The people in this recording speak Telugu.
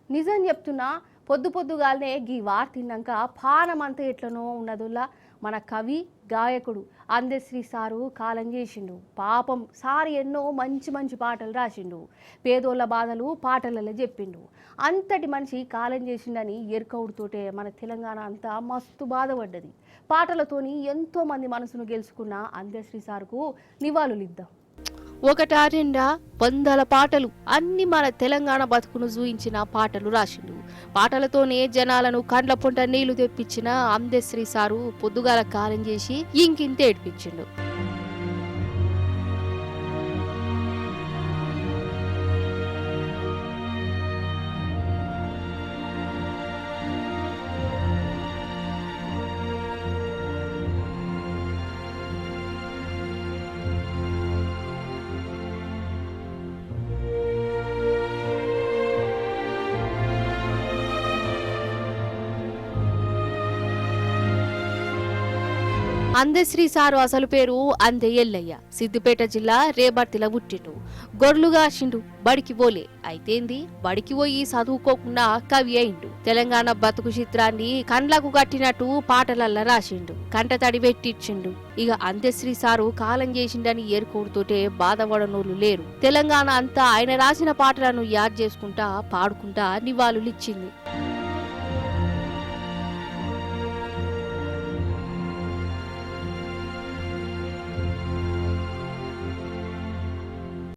నిజం చెప్తున్నా పొద్దుగాలనే గీ వార్ తిన్నాక పానమంతా ఎట్లనో ఉన్నదుల్లా మన కవి గాయకుడు అందశ్రీ సారు కాలం చేసిండు. పాపం సారు ఎన్నో మంచి మంచి పాటలు రాసిండు. పేదోళ్ళ బాధలు పాటలలో చెప్పిండు. అంతటి మనిషి కాలం చేసిండని ఎరుకవుడుతోటే మన తెలంగాణ అంతా మస్తు బాధపడ్డది. పాటలతోని ఎంతో మంది మనసును గెలుచుకున్న అందశ్రీ సారుకు నివాళులిద్దాం. ఒకటా రెండా వందల పాటలు అన్ని మన తెలంగాణ బతుకును చూయించిన పాటలు రాసిండు. పాటలతోనే జనాలను కండ్ల పొంట నీళ్లు తెప్పించిన అందశ్రీ సారు పొద్దుగాల కాలం చేసి ఇంకింత ఏడ్పించిండు. అందశ్రీ సారు అసలు పేరు అందే ఎల్లయ్య. సిద్దిపేట జిల్లా రేబర్తిల పుట్టిండు. గొర్లుగాసిండు, బడికి పోలే. అయితేంది, బడికి పోయి చదువుకోకుండా కవి అయిండు. తెలంగాణ బతుకు చిత్రాన్ని కండ్లకు కట్టినట్టు పాటలల్లా రాసిండు. కంటతడి పెట్టించిండు. ఇక అందశ్రీ సారు కాలం చేసిండని ఏరుకోడుతోటే బాధపడనోళ్ళు లేరు. తెలంగాణ అంతా ఆయన రాసిన పాటలను యాద్ చేసుకుంటా పాడుకుంటా నివాళులిచ్చింది.